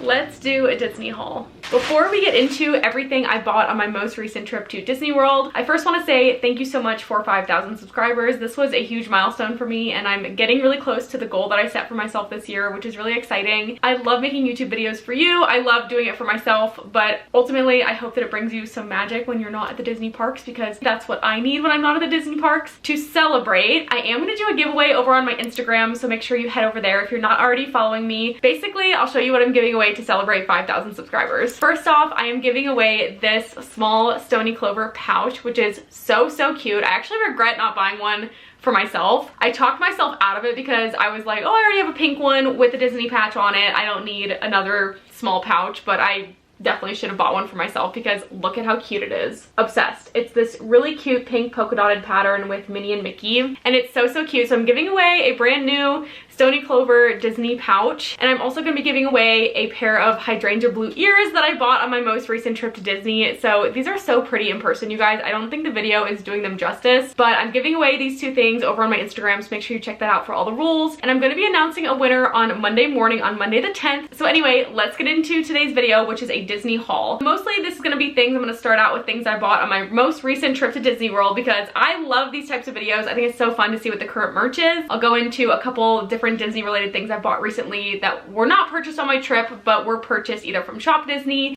let's do a Disney haul. Before we get into everything I bought on my most recent trip to Disney World, I first want to say thank you so much for 5,000 subscribers. This was a huge milestone for me, and I'm getting really close to the goal that I set for myself this year, which is really exciting. I love making YouTube videos for you. I love doing it for myself, but ultimately I hope that it brings you some magic when you're not at the Disney parks, because that's what I need when I'm not at the Disney parks. To celebrate, I am going to do a giveaway over on my Instagram, so make sure you head over there if you're not already following me. Basically, I'll show you what I'm giving away to celebrate 5,000 subscribers. First off, I am giving away this small Stoney Clover pouch, which is so cute. I actually regret not buying one for myself. I talked myself out of it because I was like, oh, I already have a pink one with a Disney patch on it. I don't need another small pouch, but I definitely should have bought one for myself because look at how cute it is. Obsessed. It's this really cute pink polka dotted pattern with Minnie and Mickey, and it's so cute. So I'm giving away a brand new Stoney Clover Disney pouch, and I'm also going to be giving away a pair of hydrangea blue ears that I bought on my most recent trip to Disney. So these are so pretty in person, you guys. I don't think the video is doing them justice, but I'm giving away these two things over on my Instagram, so make sure you check that out for all the rules. And I'm going to be announcing a winner on Monday morning, on Monday the 10th. So anyway, let's get into today's video, which is a Disney haul. Mostly this is going to be things, I'm going to start out with things I bought on my most recent trip to Disney World because I love these types of videos. I think it's so fun to see what the current merch is. I'll go into a couple different Disney related things I bought recently that were not purchased on my trip, but were purchased either from Shop Disney,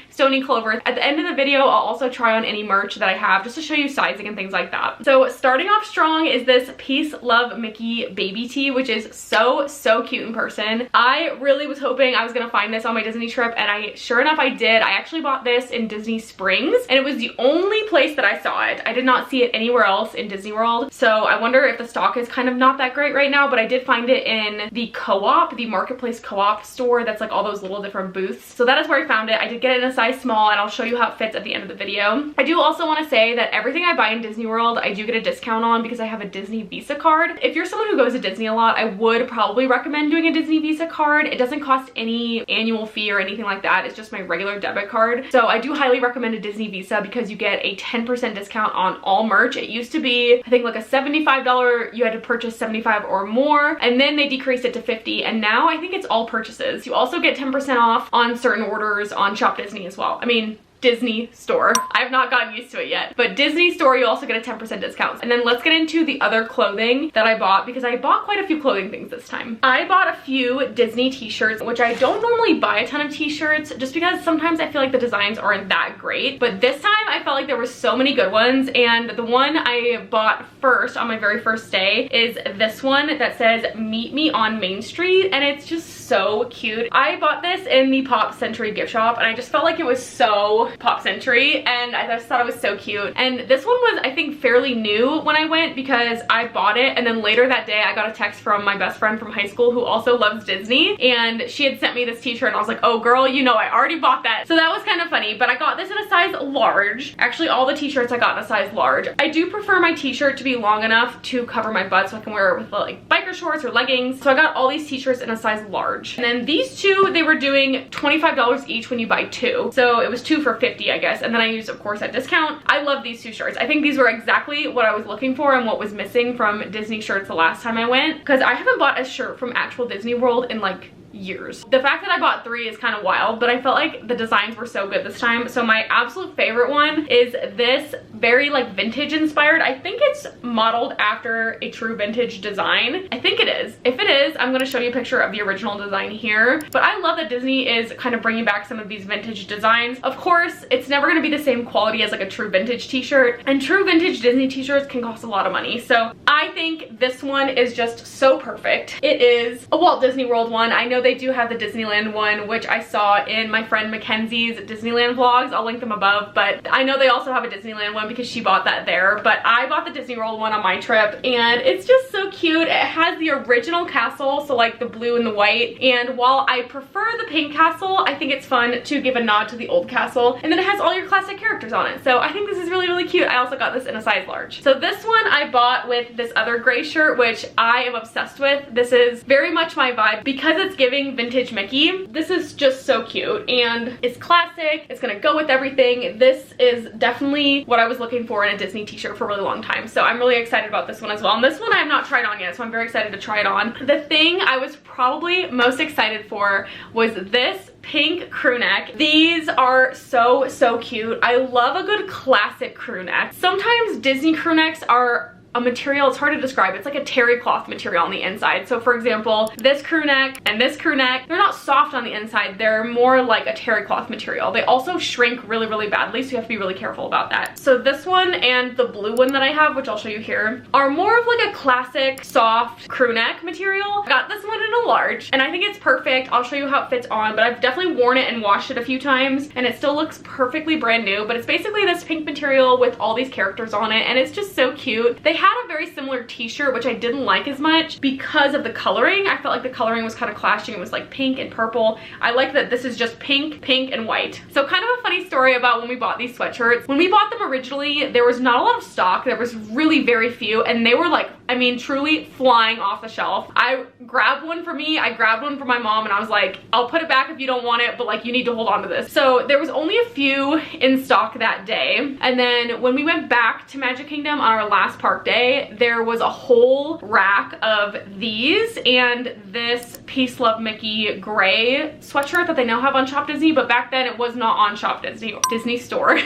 Stoney Clover. At the end of the video, I'll also try on any merch that I have just to show you sizing and things like that. So starting off strong is this Peace Love Mickey baby tee, which is so cute in person. I really was hoping I was gonna find this on my Disney trip, and sure enough I did. I actually bought this in Disney Springs, and it was the only place that I saw it. I did not see it anywhere else in Disney World, so I wonder if the stock is kind of not that great right now, but I did find it in the co-op, the Marketplace co-op store that's like all those little different booths. So that is where I found it. I did get it in a size small, and I'll show you how it fits at the end of the video. I do also want to say that everything I buy in Disney World I do get a discount on because I have a Disney Visa card. If you're someone who goes to Disney a lot, I would probably recommend doing a Disney Visa card. It doesn't cost any annual fee or anything like that. It's just my regular debit card. So I do highly recommend a Disney Visa because you get a 10% discount on all merch. It used to be, I think, like a $75, you had to purchase 75 or more, and then they decreased it to 50, and now I think it's all purchases. You also get 10% off on certain orders on Shop Disney as well. I mean, Disney Store. I've not gotten used to it yet, but Disney Store, you also get a 10% discount. And then let's get into the other clothing that I bought, because I bought quite a few clothing things this time. I bought a few Disney t-shirts, which I don't normally buy a ton of t-shirts just because sometimes I feel like the designs aren't that great, but this time I felt like there were so many good ones, and the one I bought first on my very first day is this one that says "Meet Me on Main Street," and it's just so cute. I bought this in the Pop Century gift shop, and I just felt like it was so Pop Century, and I just thought it was so cute. And this one was, I think, fairly new when I went because I bought it, and then later that day I got a text from my best friend from high school who also loves Disney, and she had sent me this t-shirt, and I was like, oh girl, you know, I already bought that. So that was kind of funny, but I got this in a size large. Actually, all the t-shirts I got in a size large. I do prefer my t-shirt to be long enough to cover my butt so I can wear it with like biker shorts or leggings. So I got all these t-shirts in a size large. And then these two, they were doing $25 each when you buy two. So it was 2 for $50, I guess. And then I used, of course, that discount. I love these two shirts. I think these were exactly what I was looking for and what was missing from Disney shirts the last time I went, because I haven't bought a shirt from actual Disney World in like years. The fact that I bought 3 is kind of wild, but I felt like the designs were so good this time. So my absolute favorite one is this very like vintage inspired. I think it's modeled after a true vintage design. I think it is. If it is, I'm going to show you a picture of the original design here. But I love that Disney is kind of bringing back some of these vintage designs. Of course, it's never going to be the same quality as like a true vintage t-shirt, and true vintage Disney t-shirts can cost a lot of money. So I think this one is just so perfect. It is a Walt Disney World one. I know they do have the Disneyland one, which I saw in my friend Mackenzie's Disneyland vlogs. I'll link them above, but I know they also have a Disneyland one because she bought that there. But I bought the Disney World one on my trip, and it's just so cute. It has the original castle, so like the blue and the white, and while I prefer the pink castle, I think it's fun to give a nod to the old castle, and then it has all your classic characters on it. So I think this is really cute. I also got this in a size large. So this one I bought with this other gray shirt, which I am obsessed with. This is very much my vibe because it's giving giving vintage Mickey. This is just so cute and it's classic. It's gonna go with everything. This is definitely what I was looking for in a Disney t-shirt for a really long time. So I'm really excited about this one as well. And this one I have not tried on yet, so I'm very excited to try it on. The thing I was probably most excited for was this pink crew neck. These are so, so cute. I love a good classic crew neck. Sometimes Disney crew necks are a material, it's hard to describe. It's like a terry cloth material on the inside. So for example, this crew neck and this crew neck, they're not soft on the inside. They're more like a terry cloth material. They also shrink really, really badly, so you have to be really careful about that. So this one and the blue one that I have, which I'll show you here, are more of like a classic soft crew neck material. I got this one in a large and I think it's perfect. I'll show you how it fits on, but I've definitely worn it and washed it a few times and it still looks perfectly brand new. But it's basically this pink material with all these characters on it and it's just so cute. They had a very similar t-shirt, which I didn't like as much because of the coloring. I felt like the coloring was kind of clashing. It was like pink and purple. I like that this is just pink, pink, and white. So kind of a funny story about when we bought these sweatshirts. When we bought them originally, there was not a lot of stock. There was really very few, and they were like, I mean, truly flying off the shelf. I grabbed one for me, I grabbed one for my mom, and I was like, I'll put it back if you don't want it, but like you need to hold on to this. So there was only a few in stock that day. And then when we went back to Magic Kingdom on our last park day, there was a whole rack of these and this Peace Love Mickey gray sweatshirt that they now have on Shop Disney, but back then it was not on Shop Disney Store.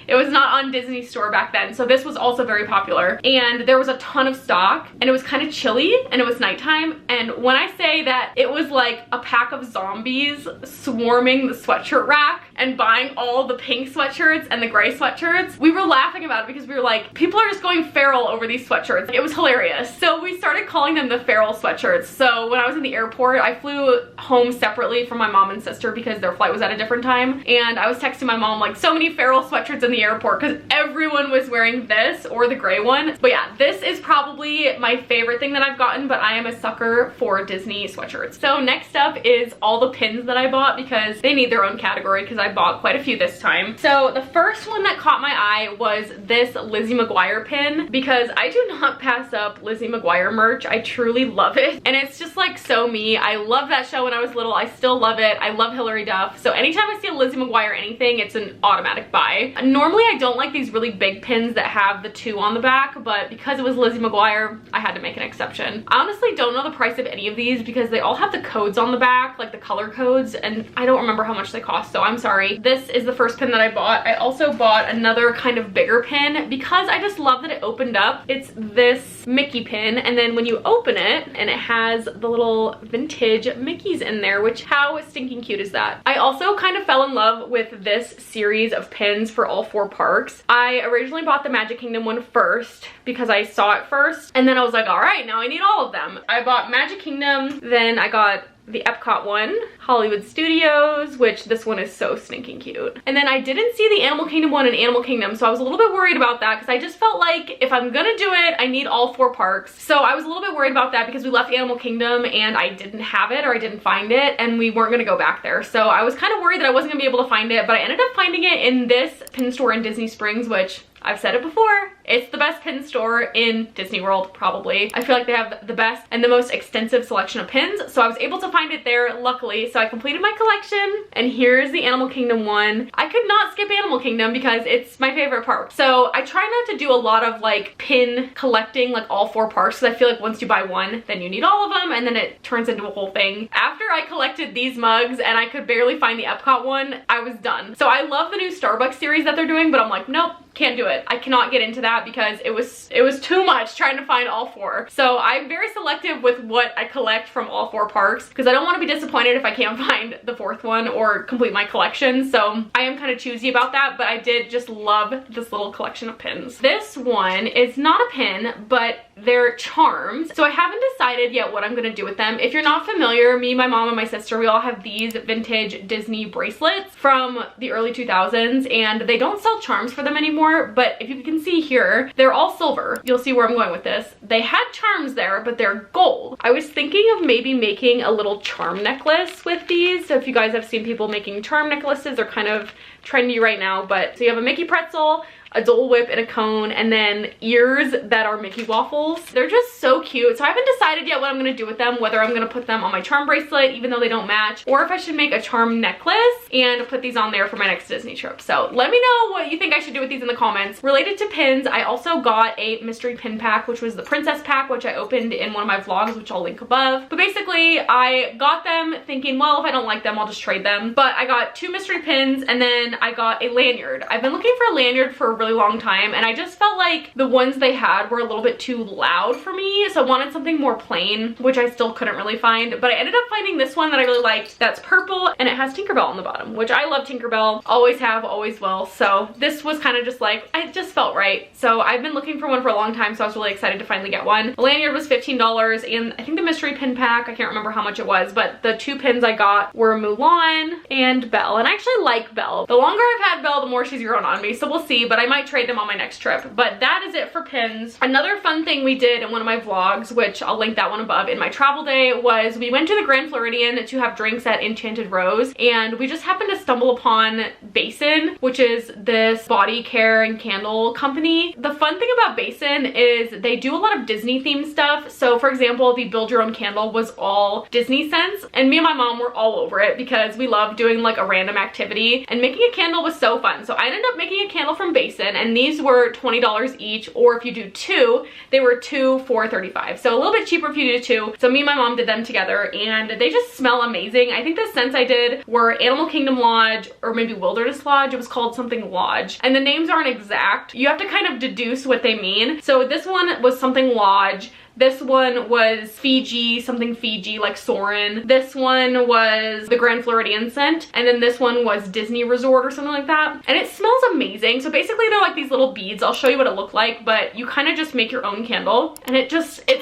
It was not on Disney Store back then, so this was also very popular. And there was a ton of stock, and it was kind of chilly, and it was nighttime. And when I say that it was like a pack of zombies swarming the sweatshirt rack and buying all the pink sweatshirts and the gray sweatshirts, we were laughing about it because we were like, people are just going feral over these sweatshirts. It was hilarious. So we started calling them the feral sweatshirts. So when I was in the airport, I flew home separately from my mom and sister because their flight was at a different time. And I was texting my mom like, so many feral sweatshirts in the airport because everyone was wearing this or the gray one. But yeah, this is probably my favorite thing that I've gotten, but I am a sucker for Disney sweatshirts. So next up is all the pins that I bought because they need their own category because I bought quite a few this time. So the first one that caught my eye was this Lizzie McGuire pin because I do not pass up Lizzie McGuire merch. I truly love it. And it's just like so me. I love that show when I was little. I still love it. I love Hilary Duff. So anytime I see a Lizzie McGuire anything, it's an automatic buy. Normally I don't like these really big pins that have the 2 on the back, but because it was Lizzie McGuire, I had to make an exception. I honestly don't know the price of any of these because they all have the codes on the back, like the color codes, and I don't remember how much they cost, so I'm sorry. This is the first pin that I bought. I also bought another kind of bigger pin because I just love that it opened up. It's this Mickey pin, and then when you open it, and it has the little vintage Mickeys in there, which how stinking cute is that? I also kind of fell in love with this series of pins for all 4 parks. I originally bought the Magic Kingdom one first because I saw it first, and then I was like, all right, now I need all of them. I bought Magic Kingdom, then I got the Epcot one, Hollywood Studios, which this one is so stinking cute. And then I didn't see the Animal Kingdom one in Animal Kingdom, so I was a little bit worried about that because I just felt like if I'm gonna do it, I need all 4 parks. So I was a little bit worried about that because we left Animal Kingdom and I didn't have it or I didn't find it and we weren't gonna go back there. So I was kind of worried that I wasn't gonna be able to find it, but I ended up finding it in this pin store in Disney Springs, which I've said it before, it's the best pin store in Disney World, probably. I feel like they have the best and the most extensive selection of pins, so I was able to find it there, luckily. So I completed my collection, and here's the Animal Kingdom one. I could not skip Animal Kingdom because it's my favorite park. So I try not to do a lot of like pin collecting, like all 4 parks, because I feel like once you buy one, then you need all of them, and then it turns into a whole thing. After I collected these mugs, and I could barely find the Epcot one, I was done. So I love the new Starbucks series that they're doing, but I'm like, nope, can't do it. I cannot get into that because it was too much trying to find all 4. So I'm very selective with what I collect from all 4 parks because I don't want to be disappointed if I can't find the 4th one or complete my collection. So I am kind of choosy about that, but I did just love this little collection of pins. This one is not a pin, but they're charms. So I haven't decided yet what I'm gonna do with them. If you're not familiar, me, my mom, and my sister, we all have these vintage Disney bracelets from the early 2000s, and they don't sell charms for them anymore, but if you can see here, they're all silver. You'll see where I'm going with this. They had charms there, but they're gold. I was thinking of maybe making a little charm necklace with these. So if you guys have seen people making charm necklaces, they're kind of trendy right now, but so you have a Mickey pretzel, a Dole Whip in a cone, and then ears that are Mickey waffles. They're just so cute. So I haven't decided yet what I'm gonna do with them, whether I'm gonna put them on my charm bracelet, even though they don't match, or if I should make a charm necklace and put these on there for my next Disney trip. So let me know what you think I should do with these in the comments. Related to pins, I also got a mystery pin pack, which was the princess pack, which I opened in one of my vlogs, which I'll link above. But basically, I got them thinking, well, if I don't like them, I'll just trade them. But I got 2 mystery pins, and then I got a lanyard. I've been looking for a lanyard for a really long time, and I just felt like the ones they had were a little bit too loud for me, so I wanted something more plain, which I still couldn't really find. But I ended up finding this one that I really liked, that's purple, and it has Tinkerbell on the bottom, which I love Tinkerbell, always have, always will. So this was kind of just like, it just felt right. So I've been looking for one for a long time, so I was really excited to finally get one. The lanyard was $15, and I think the mystery pin pack, I can't remember how much it was, but the 2 pins I got were Mulan and Belle, and I actually like Belle. The longer I've had Belle, the more she's grown on me, so we'll see, but I might trade them on my next trip. But that is it for pins. Another fun thing we did in one of my vlogs, which I'll link that one above, in my travel day, was we went to the Grand Floridian to have drinks at Enchanted Rose, and we just happened to stumble upon Basin, which is this body care and candle company. The fun thing about Basin is they do a lot of Disney themed stuff. So for example, the build your own candle was all Disney scents, and me and my mom were all over it because we love doing like a random activity, and making a candle was so fun. So I ended up making a candle from Basin, and these were $20 each, or if you do 2, they were 2 for $35. So a little bit cheaper if you do 2. So me and my mom did them together, and they just smell amazing. I think the scents I did were Animal Kingdom Lodge, or maybe Wilderness Lodge. It was called something Lodge, and the names aren't exact. You have to kind of deduce what they mean. So this one was something Lodge. This one was Fiji, something Fiji, like Soarin'. This one was the Grand Floridian scent. And then this one was Disney Resort or something like that. And it smells amazing. So basically they're like these little beads. I'll show you what it looked like, but you kind of just make your own candle. And it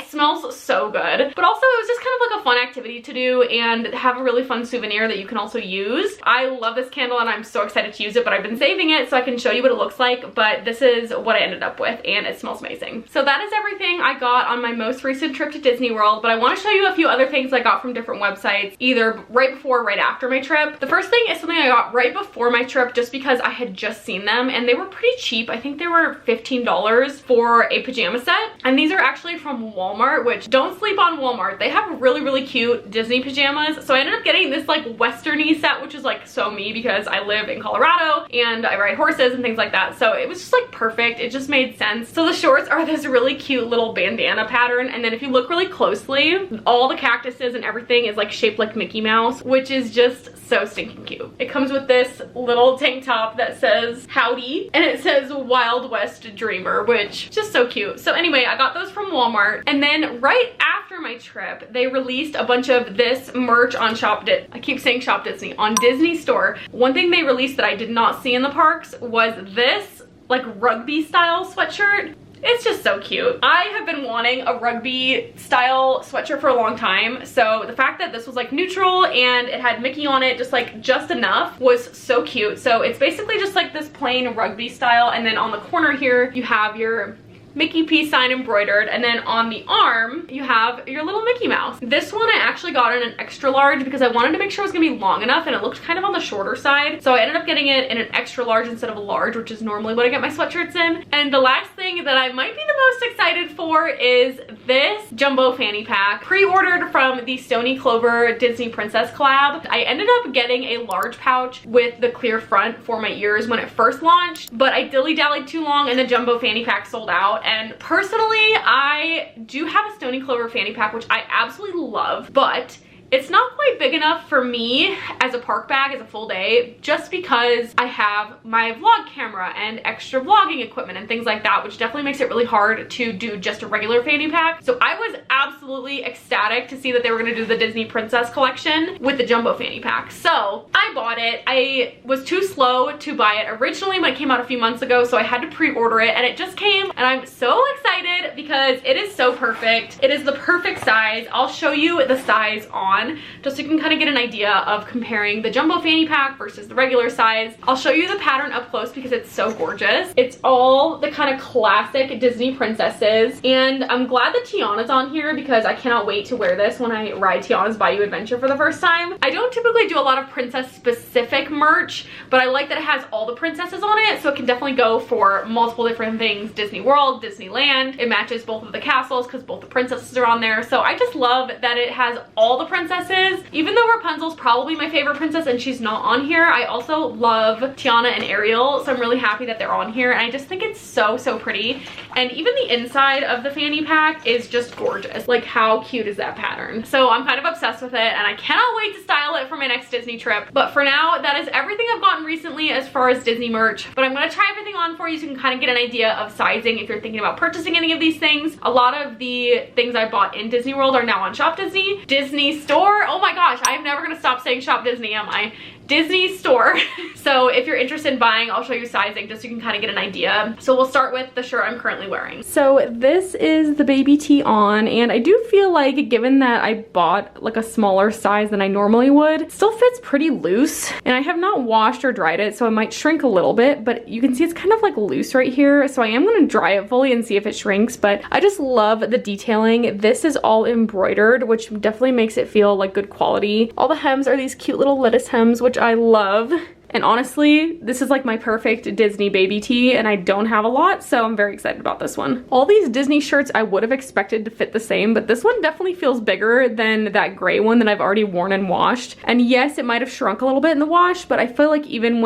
smells so good. But also it was just kind of like a fun activity to do and have a really fun souvenir that you can also use. I love this candle and I'm so excited to use it, but I've been saving it so I can show you what it looks like. But this is what I ended up with, and it smells amazing. So that is everything I got on my most recent trip to Disney World, but I want to show you a few other things I got from different websites, either right before or right after my trip. The first thing is something I got right before my trip just because I had just seen them, and they were pretty cheap. I think they were $15 for a pajama set, and these are actually from Walmart, which don't sleep on Walmart. They have really, really cute Disney pajamas. So I ended up getting this like westerny set, which is like so me because I live in Colorado and I ride horses and things like that. So it was just like perfect. It just made sense. So the shorts are this really cute little bandana pattern, and then if you look really closely, all the cactuses and everything is like shaped like Mickey Mouse, which is just so stinking cute. It comes with this little tank top that says howdy, and it says Wild West Dreamer, which is just so cute. So anyway, I got those from Walmart, and then right after my trip, they released a bunch of this merch on I keep saying Shop Disney, on Disney Store. One thing they released that I did not see in the parks was this like rugby style sweatshirt. It's just so cute. I have been wanting a rugby style sweatshirt for a long time, so the fact that this was like neutral and it had Mickey on it just enough was so cute. So it's basically just like this plain rugby style, and then on the corner here you have your Mickey peace sign embroidered, and then on the arm you have your little Mickey Mouse. This one I actually got in an extra large because I wanted to make sure it was gonna be long enough, and it looked kind of on the shorter side, so I ended up getting it in an extra large instead of a large, which is normally what I get my sweatshirts in. And the last thing that I might be the most excited for is this jumbo fanny pack, pre-ordered from the Stoney Clover Disney Princess collab. I ended up getting a large pouch with the clear front for my ears when it first launched, but I dilly-dallied too long and the jumbo fanny pack sold out. And personally, I do have a Stoney Clover fanny pack, which I absolutely love, but it's not quite big enough for me as a park bag, as a full day, just because I have my vlog camera and extra vlogging equipment and things like that, which definitely makes it really hard to do just a regular fanny pack. So I was absolutely ecstatic to see that they were gonna do the Disney Princess collection with the jumbo fanny pack. So I bought it. I was too slow to buy it originally when it came out a few months ago, so I had to pre-order it, and it just came, and I'm so excited because it is so perfect. It is the perfect size. I'll show you the size on, just so you can kind of get an idea of comparing comparing the jumbo fanny pack versus the regular size. I'll show you the pattern up close because it's so gorgeous. It's all the kind of classic Disney princesses, and I'm glad that Tiana's on here because I cannot wait to wear this when I ride Tiana's Bayou Adventure for the first time. I don't typically do a lot of princess specific merch, but I like that it has all the princesses on it, so it can definitely go for multiple different things. Disney World, Disneyland. It matches both of the castles because both the princesses are on there. So I just love that it has all the princesses. Even though Rapunzel's probably my favorite princess and she's not on here, I also love Tiana and Ariel, so I'm really happy that they're on here, and I just think it's so pretty. And even the inside of the fanny pack is just gorgeous. Like, how cute is that pattern? So I'm kind of obsessed with it, and I cannot wait to style it for my next Disney trip. But for now, that is everything I've gotten recently as far as Disney merch. But I'm gonna try everything on for you so you can kind of get an idea of sizing if you're thinking about purchasing any of these things. A lot of the things I bought in Disney World are now on Shop Disney. Disney Store, oh my gosh, I'm never gonna stop saying Shop Disney, am I? Disney Store. So if you're interested in buying, I'll show you sizing just so you can kind of get an idea. So we'll start with the shirt I'm currently wearing. So this is the baby tee on, and I do feel like, given that I bought like a smaller size than I normally would, it still fits pretty loose, and I have not washed or dried it, so it might shrink a little bit, but you can see it's kind of like loose right here, so I am going to dry it fully and see if it shrinks. But I just love the detailing. This is all embroidered, which definitely makes it feel like good quality. All the hems are these cute little lettuce hems, which I love. And honestly, this is like my perfect Disney baby tee, and I don't have a lot, so I'm very excited about this one. All these Disney shirts I would have expected to fit the same, but this one definitely feels bigger than that gray one that I've already worn and washed. And yes, it might have shrunk a little bit in the wash, but I feel like even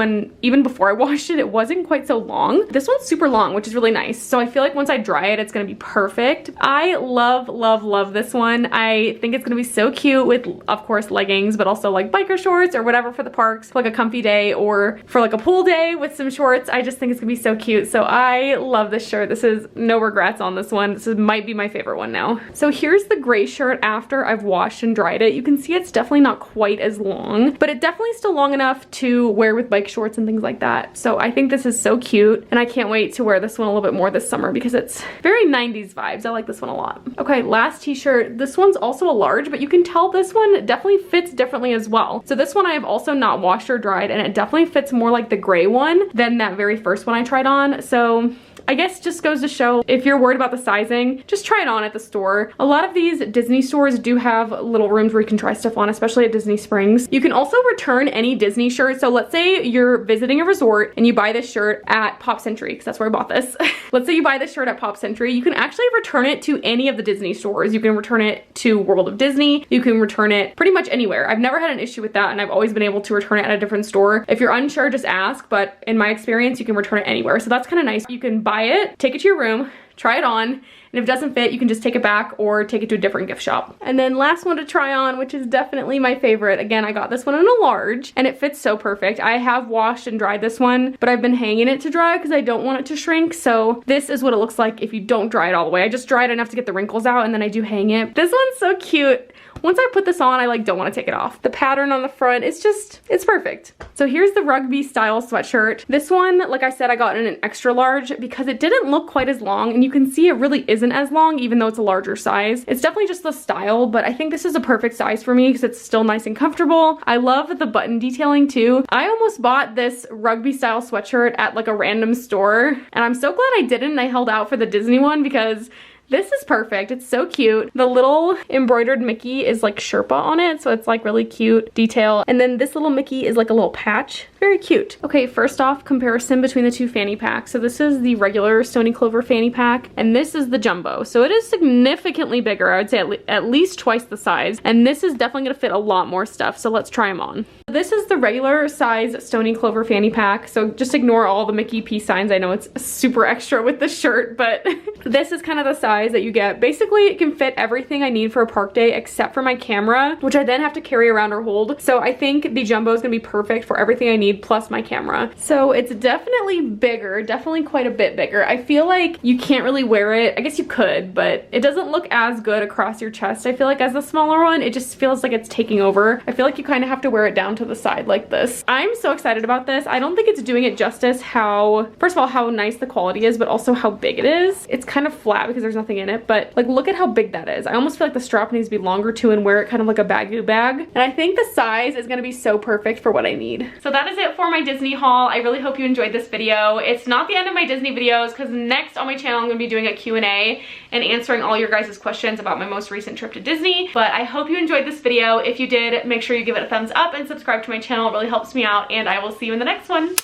before I washed it, it wasn't quite so long. This one's super long, which is really nice. So I feel like once I dry it, it's gonna be perfect. I love this one. I think it's gonna be so cute with, of course, leggings, but also like biker shorts or whatever for the parks, for like a comfy day, or for like a pool day with some shorts. I just think it's gonna be so cute. So I love this shirt. This is no regrets on this one. This might be my favorite one now. So here's the gray shirt after I've washed and dried it. You can see it's definitely not quite as long, but it definitely is still long enough to wear with bike shorts and things like that. So I think this is so cute, and I can't wait to wear this one a little bit more this summer because it's very 90s vibes. I like this one a lot. Okay, last t-shirt. This one's also a large, but you can tell this one definitely fits differently as well. So this one I have also not washed or dried, and it definitely fits more like the gray one than that very first one I tried on. So I guess just goes to show, if you're worried about the sizing, just try it on at the store. A lot of these Disney stores do have little rooms where you can try stuff on, especially at Disney Springs. You can also return any Disney shirt. So let's say you're visiting a resort and you buy this shirt at Pop Century, because that's where I bought this. Let's say you buy this shirt at Pop Century. You can actually return it to any of the Disney stores. You can return it to World of Disney. You can return it pretty much anywhere. I've never had an issue with that, and I've always been able to return it at a different store. If you're unsure, just ask, but in my experience, you can return it anywhere. So that's kind of nice. You can buy it, take it to your room, try it on, and if it doesn't fit, you can just take it back or take it to a different gift shop. And then last one to try on, which is definitely my favorite. Again, I got this one in a large, and it fits so perfect. I have washed and dried this one, but I've been hanging it to dry because I don't want it to shrink. So this is what it looks like if you don't dry it all the way. I just dried enough to get the wrinkles out, and then I do hang it. This one's so cute. Once I put this on, I like don't want to take it off. The pattern on the front, it's perfect. So here's the rugby style sweatshirt. This one, like I said, I got in an extra large because it didn't look quite as long, and you can see it really isn't as long even though it's a larger size. It's definitely just the style, but I think this is a perfect size for me because it's still nice and comfortable. I love the button detailing too. I almost bought this rugby style sweatshirt at like a random store, and I'm so glad I didn't. I held out for the Disney one because this is perfect. It's so cute. The little embroidered Mickey is like Sherpa on it, so it's like really cute detail. And then this little Mickey is like a little patch. Very cute. Okay, first off, comparison between the two fanny packs. So this is the regular Stoney Clover fanny pack, and this is the jumbo. So it is significantly bigger. I would say at least twice the size. And this is definitely gonna fit a lot more stuff. So let's try them on. This is the regular size Stoney Clover fanny pack. So just ignore all the Mickey peace signs. I know it's super extra with the shirt, but this is kind of the size that you get. Basically, it can fit everything I need for a park day except for my camera, which I then have to carry around or hold. So I think the jumbo is gonna be perfect for everything I need plus my camera. So it's definitely bigger, definitely quite a bit bigger. I feel like you can't really wear it. I guess you could, but it doesn't look as good across your chest. I feel like as the smaller one, it just feels like it's taking over. I feel like you kind of have to wear it down to the side like this. I'm so excited about this. I don't think it's doing it justice how, first of all, how nice the quality is, but also how big it is. It's kind of flat because there's nothing nothing in it, but like look at how big that is. I almost feel like the strap needs to be longer too and wear it kind of like a baggy bag. And I think the size is gonna be so perfect for what I need. So that is it for my Disney haul. I really hope you enjoyed this video. It's not the end of my Disney videos because next on my channel I'm gonna be doing a Q&A and answering all your guys' questions about my most recent trip to Disney. But I hope you enjoyed this video. If you did, make sure you give it a thumbs up and subscribe to my channel. It really helps me out, and I will see you in the next one.